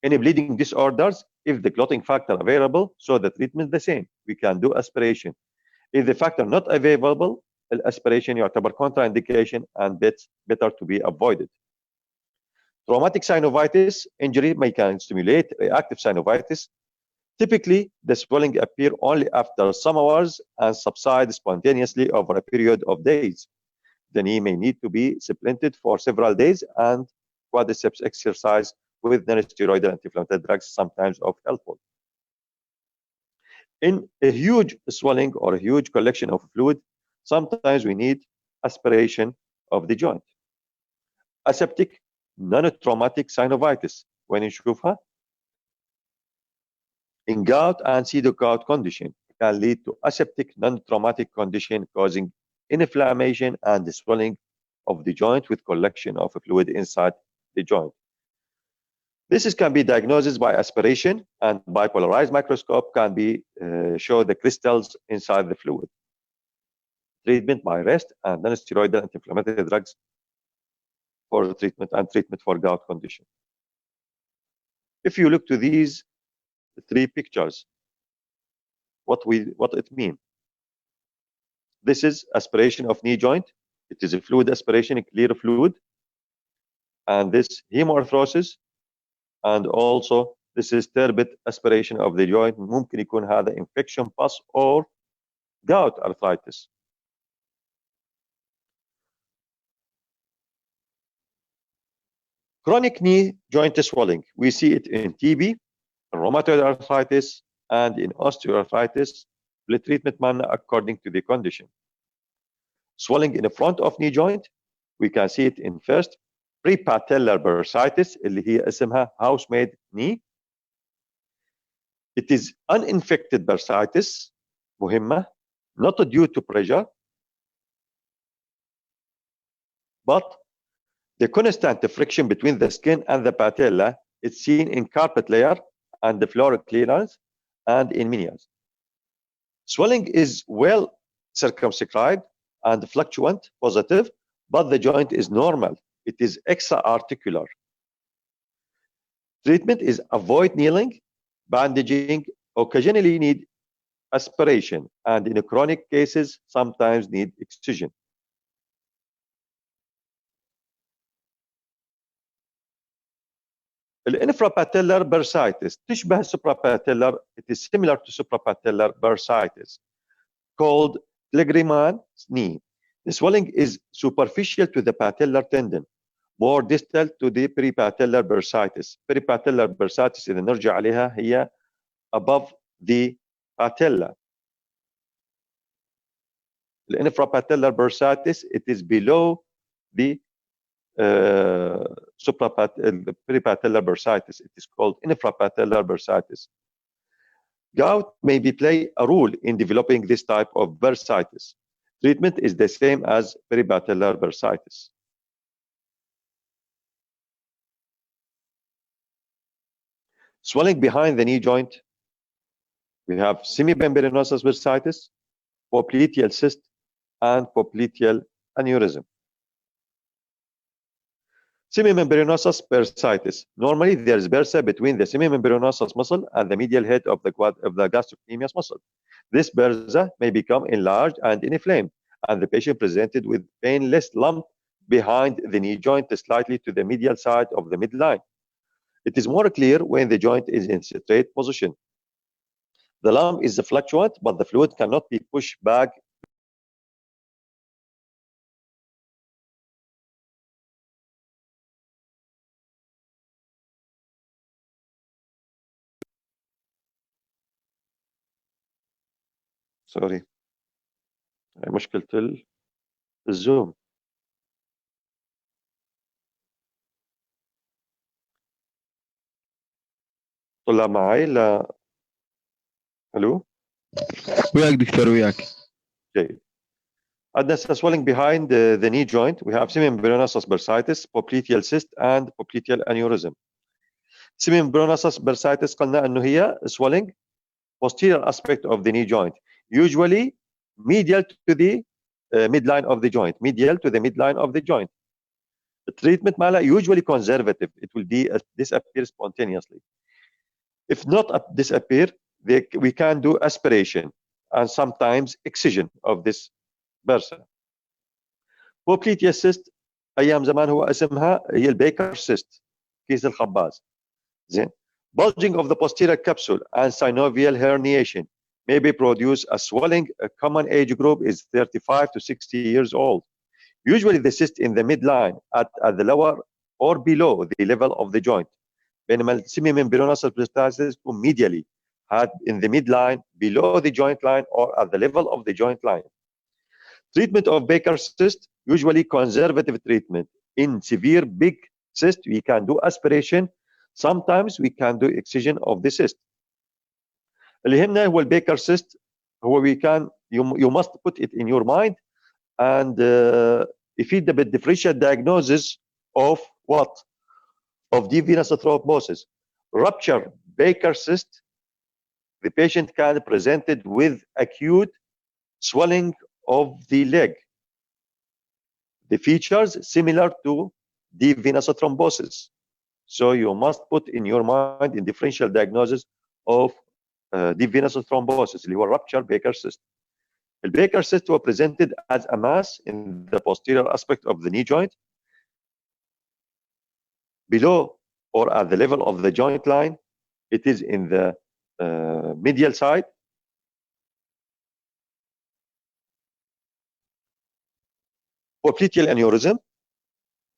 Any bleeding disorders, if the clotting factor available, so the treatment is the same. We can do aspiration. If the factor not available, aspiration يعتبر contraindication and better to be avoided. Traumatic synovitis injury may can stimulate reactive synovitis. Typically, the swelling appear only after some hours and subside spontaneously over a period of days. The knee may need to be supplanted for several days, and quadriceps exercise with non-steroidal anti-inflammatory drugs sometimes of helpful. In a huge swelling or a huge collection of fluid, sometimes we need aspiration of the joint. Aseptic non-traumatic synovitis, when نشوفها, in gout and pseudo-gout condition, can lead to aseptic non-traumatic condition causing inflammation and swelling of the joint with collection of fluid inside the joint. This can be diagnosed by aspiration, and by polarized microscope can be show the crystals inside the fluid. Treatment by rest and non-steroidal anti-inflammatory drugs for treatment and treatment for gout condition. If you look to these three pictures, what it means. This is aspiration of knee joint. It is a fluid aspiration, a clear fluid. And this hemoarthrosis, and also this is turbid aspiration of the joint. ممكن يكون هذا infection pus or gout arthritis. Chronic knee joint swelling. We see it in TB, rheumatoid arthritis, and in osteoarthritis. The treatment manner according to the condition. Swelling in the front of knee joint. We can see it in first prepatellar bursitis اللي هي اسمها housemaid knee. It is uninfected bursitis مهمة, not due to pressure, but the constant friction between the skin and the patella is seen in carpet layer and the floor clearance and in menias. Swelling is well circumscribed and fluctuant positive, but the joint is normal. It is extra-articular. Treatment is avoid kneeling, bandaging, occasionally need aspiration, and in chronic cases, sometimes need excision. الانفرapatellar bursitis تشبه suprapatellar. It is similar to suprapatellar bursitis, called Kligerman knee. The swelling is superficial to the patellar tendon, more distal to the peripatellar bursitis. Peripatellar bursitis إذا نرجع عليها هي above the patella. The infrapatellar bursitis, it is below the peripatellar bursitis. It is called infrapatellar bursitis. Gout may play a role in developing this type of bursitis. Treatment is the same as peripatellar bursitis. Swelling behind the knee joint. We have semimembranosus bursitis, popliteal cyst, and popliteal aneurysm. Semimembranosus bursitis. Normally, there is bursa between the semimembranosus muscle and the medial head of the gastrocnemius muscle. This bursa may become enlarged and inflamed, and the patient presented with painless lump behind the knee joint, slightly to the medial side of the midline. It is more clear when the joint is in straight position. The lump is fluctuant, but the fluid cannot be pushed back. سوري، مشكلة الزوم. طلع معي لا؟ الو؟ وياك دكتور وياك. جيد. عندنا swelling behind the knee joint. We have semimembranosus bursitis, popliteal cyst, and popliteal aneurysm. Semimembranosus bursitis قلنا انه هي swelling posterior aspect of the knee joint, usually medial to the midline of the joint. Medial to the midline of the joint. The treatment مالها usually conservative. It will disappear spontaneously. If not disappear, we can do aspiration and sometimes excision of this bursa. popliteal cyst ايام زمان هو اسمها هي البيكر cyst، كيس الخباز. زين. Bulging of the posterior capsule and synovial herniation may produce a swelling. A common age group is 35 to 60 years old. Usually the cyst in the midline at the lower or below the level of the joint. بينما semimembranosus bursitis medially had in the midline, below the joint line, or at the level of the joint line. Treatment of Baker cyst, usually conservative treatment. In severe big cyst, we can do aspiration. Sometimes we can do excision of the cyst. اللي يهمنا هو البيكر cyst. هو we can you must put it in your mind, and يفيدنا بالديفرنشال diagnosis of what? Of deep venous thrombosis. Rupture Baker cyst, the patient can presented with acute swelling of the leg. The features similar to deep venous thrombosis. So you must put in your mind in differential diagnosis of deep venous thrombosis اللي هو rupture Baker cyst. The Baker cyst was presented as a mass in the posterior aspect of the knee joint, below or at the level of the joint line. It is in the medial side. Popliteal aneurysm.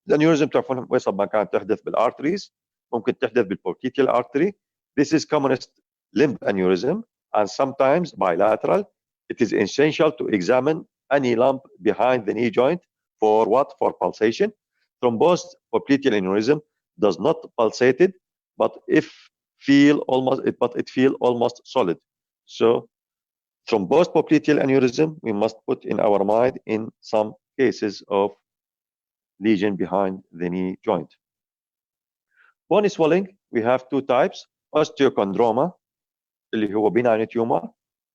الانيوريزم تعرفون وسط ما كانت تحدث بالارتريز ممكن تحدث بالبوبليتيال artery. This is commonest limb aneurysm and sometimes bilateral. It is essential to examine any lump behind the knee joint for what? For pulsation. Thrombosed popliteal aneurysm does not pulsate it, but it feel almost solid. So thrombosed popliteal aneurysm we must put in our mind in some cases of lesion behind the knee joint. Bone swelling, we have two types. Osteochondroma اللي هو benign tumor.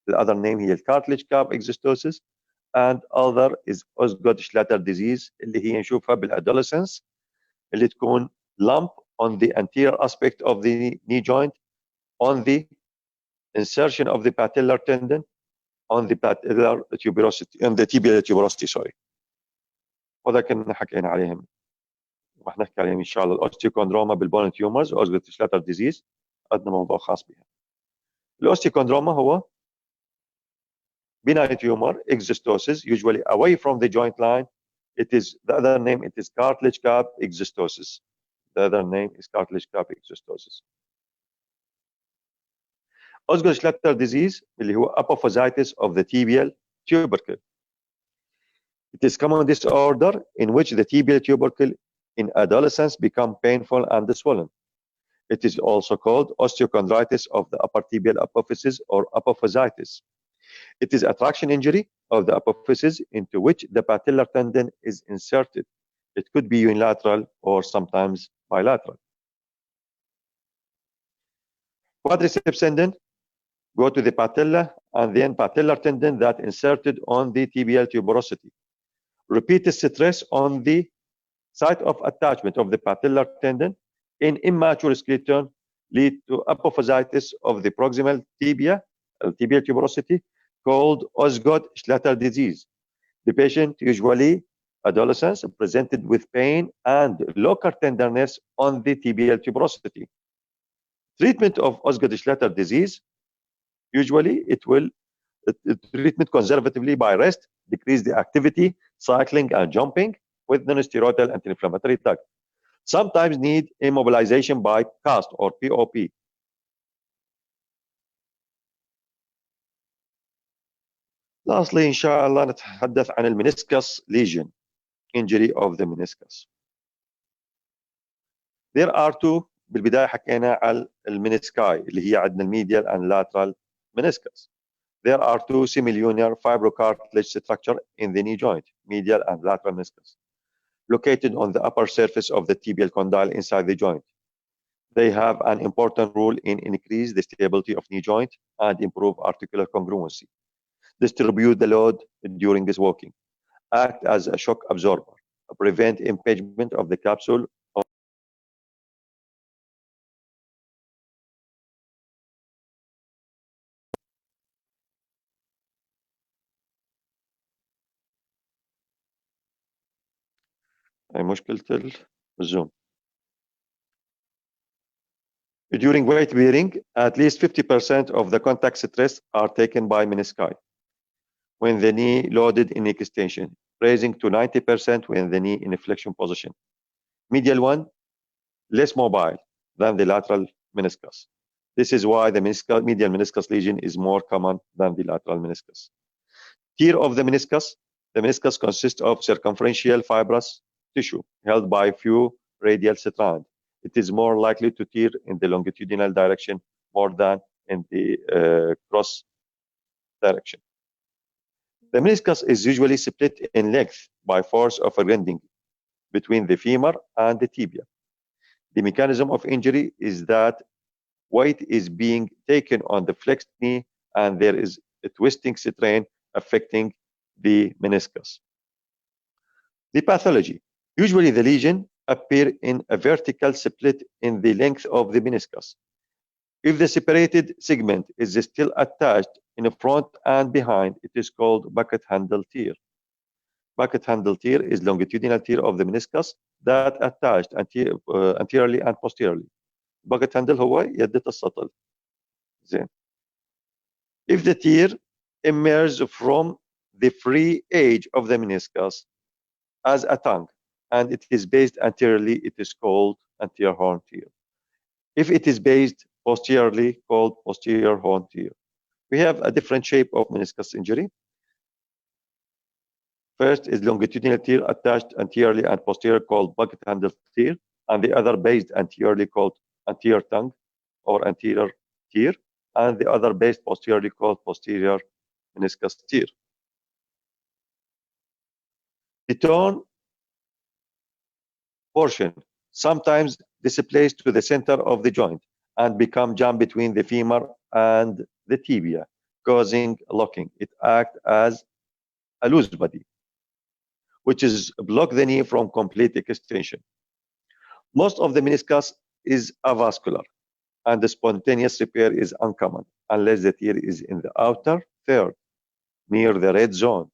The other name هي cartilage cap exostosis, and other is Osgood-Schlatter disease اللي هي نشوفها بالadolescence اللي تكون lump on the anterior aspect of the knee joint, on the insertion of the patellar tendon, on the patellar tuberosity, on the tibial tuberosity, sorry. وهذا كنا حكينا عليهم راح نحكي عليهم ان شاء الله. الاوستيوكوندروما بالبون تيومرز واوزغوت-شلاتر ديزيز عندنا موضوع خاص بها. الاوستيوكوندروما هو benign tumor exostosis usually away from the joint line. It is the other name, it is cartilage cap exostosis. The other name is cartilage cap exostosis. Osgood-Schlatter disease اللي هو apophysitis of the tibial tubercle. It is common disorder in which the tibial tubercle in adolescence become painful and swollen. It is also called osteochondritis of the upper tibial apophysis or apophysitis. It is a traction injury of the apophysis into which the patellar tendon is inserted. It could be unilateral or sometimes bilateral. Quadriceps tendon, go to the patella and then patellar tendon that inserted on the tibial tuberosity. Repeated stress on the site of attachment of the patellar tendon in immature skeleton lead to apophysitis of the proximal tibia, tibial tuberosity, called Osgood-Schlatter disease. The patient, usually adolescents, presented with pain and local tenderness on the tibial tuberosity. Treatment of Osgood-Schlatter disease, usually treatment conservatively by rest, decrease the activity, cycling and jumping with non-steroidal anti-inflammatory drug. Sometimes need immobilization by cast or POP. Lastly, إن شاء الله نتحدث عن المنسكس lesion, injury of the meniscus. There are two. بالبداية حكينا على المنسكاي اللي هي عندنا الميديال and lateral meniscus. There are two semilunar fibrocartilage structure in the knee joint, medial and lateral meniscus, located on the upper surface of the tibial condyle inside the joint. They have an important role in increase the stability of knee joint and improve articular congruency, distribute the load during this walking, act as a shock absorber, prevent impingement of the capsule of مشكلة الزوم. During weight bearing, at least 50% of the contact stress are taken by menisci when the knee loaded in extension, raising to 90% when the knee in flexion position. Medial one, less mobile than the lateral meniscus. This is why the medial meniscus lesion is more common than the lateral meniscus. Tear of the meniscus consists of circumferential fibrous tissue held by few radial strands. It is more likely to tear in the longitudinal direction more than in the cross direction. The meniscus is usually split in length by force of a grinding between the femur and the tibia. The mechanism of injury is that weight is being taken on the flexed knee and there is a twisting strain affecting the meniscus. The pathology. Usually the lesion appear in a vertical split in the length of the meniscus. If the separated segment is still attached in the front and behind, it is called bucket handle tear. Bucket handle tear is longitudinal tear of the meniscus that attached anteriorly and posteriorly. bucket handle هو يدة السطل. زين. If the tear emerges from the free edge of the meniscus as a tongue and it is based anteriorly, it is called anterior horn tear. If it is based posteriorly, called posterior horn tear. We have a different shape of meniscus injury. First is longitudinal tear attached anteriorly and posterior called bucket handle tear, and the other based anteriorly called anterior tongue or anterior tear, and the other based posteriorly called posterior meniscus tear. The torn portion sometimes displays to the center of the joint and become jammed between the femur and the tibia, causing locking. It acts as a loose body, which is block the knee from complete extension. Most of the meniscus is avascular, and the spontaneous repair is uncommon unless the tear is in the outer third, near the red zone.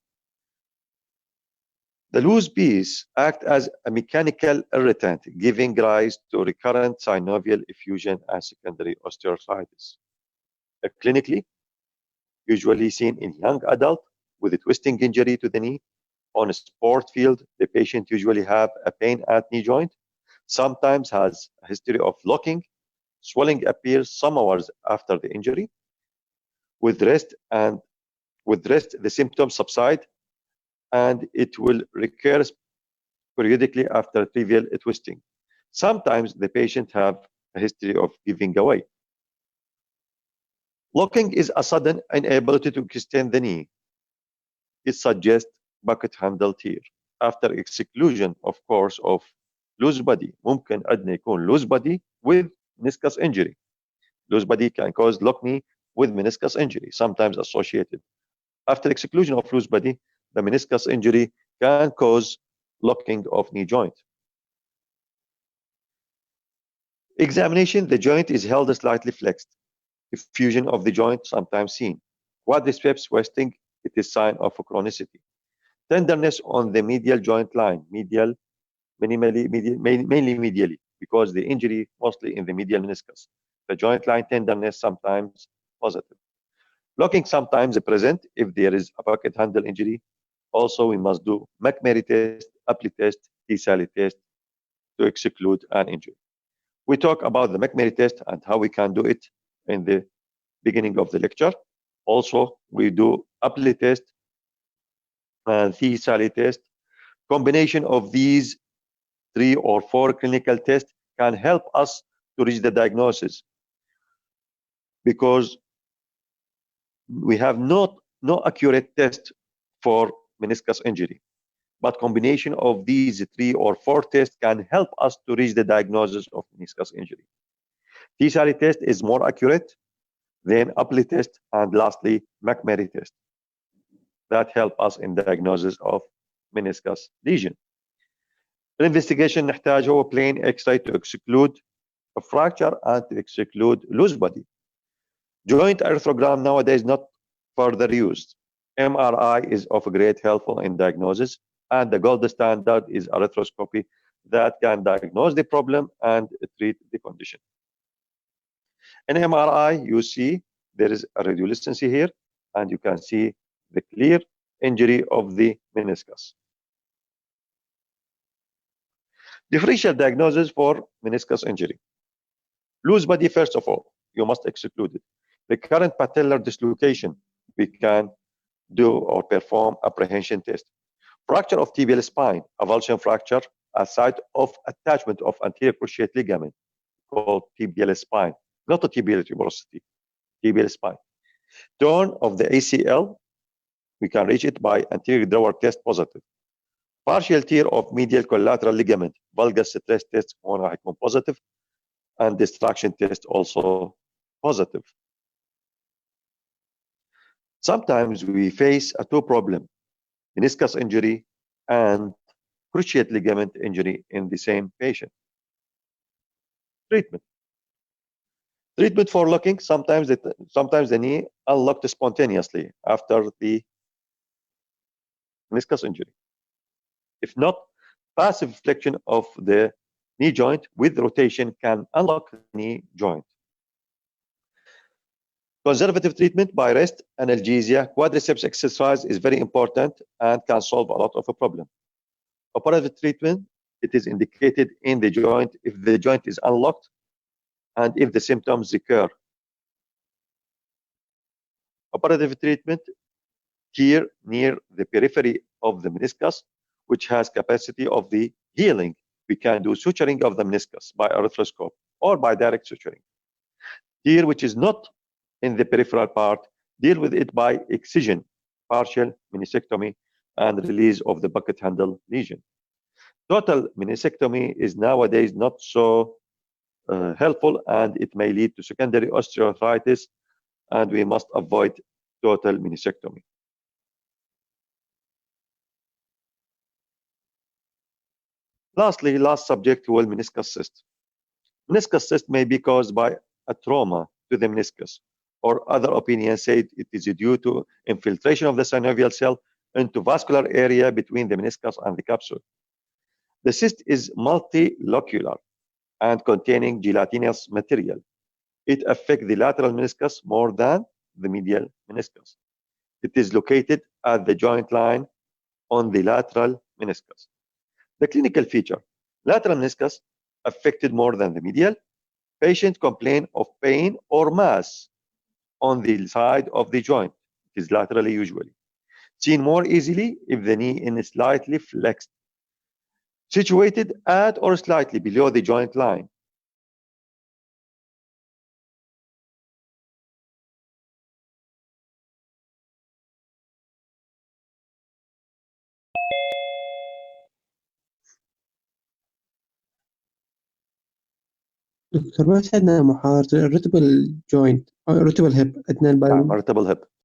The loose piece acts as a mechanical irritant, giving rise to recurrent synovial effusion and secondary osteoarthritis. Clinically, usually seen in young adult with a twisting injury to the knee. On a sport field, the patient usually have a pain at knee joint, sometimes has a history of locking. Swelling appears some hours after the injury. With rest, the symptoms subside, and it will recur periodically after trivial twisting. Sometimes the patient have a history of giving away. Locking is a sudden inability to extend the knee. It suggests bucket handle tear. After exclusion, of course, of loose body. ممكن عندنا يكون loose body with meniscus injury. Loose body can cause lock knee with meniscus injury, sometimes associated. After exclusion of loose body, the meniscus injury can cause locking of knee joint. Examination, the joint is held slightly flexed. Effusion of the joint sometimes seen. Quadriceps twisting, it is sign of chronicity. Tenderness on the medial joint line, mainly medially, because the injury mostly in the medial meniscus. The joint line tenderness sometimes positive. Locking sometimes present if there is a bucket handle injury. Also, we must do McMurray test, Apley test, T-Sally test to exclude an injury. We talk about the McMurray test and how we can do it in the beginning of the lecture. Also, we do Apley test and T-Sally test. Combination of these 3 or 4 clinical tests can help us to reach the diagnosis, because we have no accurate test for meniscus injury, but combination of these 3 or 4 tests can help us to reach the diagnosis of meniscus injury. T-Sally test is more accurate, then Apley test, and lastly McMurray test that help us in diagnosis of meniscus lesion. الانفستيجيشن نحتاج هو plain X-ray to exclude a fracture and to exclude loose body. Joint arthrogram nowadays not further used. MRI is of great helpful in diagnosis, and the gold standard is arthroscopy that can diagnose the problem and treat the condition. In MRI, you see there is a radiolucency here, and you can see the clear injury of the meniscus. Differential diagnosis for meniscus injury. Loose body, first of all, you must exclude it. The current patellar dislocation, we can do or perform apprehension test. Fracture of tibial spine, avulsion fracture, a site of attachment of anterior cruciate ligament called tibial spine, not a tibial tuberosity, tibial spine. Torn of the ACL, We can reach it by anterior drawer test positive. Partial tear of medial collateral ligament, valgus stress test هون راح يكون positive, and distraction test also positive. Sometimes we face a two problem, meniscus injury and cruciate ligament injury in the same patient. Treatment for locking, sometimes the knee unlocked spontaneously after the meniscus injury. If not, passive flexion of the knee joint with rotation can unlock the knee joint. Conservative treatment by rest, analgesia, quadriceps exercise is very important and can solve a lot of a problem. Operative treatment, it is indicated in the joint if the joint is unlocked and if the symptoms recur. Operative treatment here near the periphery of the meniscus, which has capacity of the healing. We can do suturing of the meniscus by arthroscope or by direct suturing. Here, which is not in the peripheral part, deal with it by excision, partial meniscectomy, and release of the bucket handle lesion. Total meniscectomy is nowadays not so helpful, and it may lead to secondary osteoarthritis, and we must avoid total meniscectomy. Lastly, last subject will meniscus cyst. Meniscus cyst may be caused by a trauma to the meniscus, or other opinions say it is due to infiltration of the synovial cell into vascular area between the meniscus and the capsule. The cyst is multilocular and containing gelatinous material. It affects the lateral meniscus more than the medial meniscus. It is located at the joint line on the lateral meniscus. The clinical feature, lateral meniscus affected more than the medial. Patient complain of pain or mass on the side of the joint. It is laterally usually. Seen more easily if the knee is slightly flexed. Situated at or slightly below the joint line. دكتور، ما عندنا محاضرة الرتبل جوينت أو الرتبل هيب عندنا نعم، irritable hip.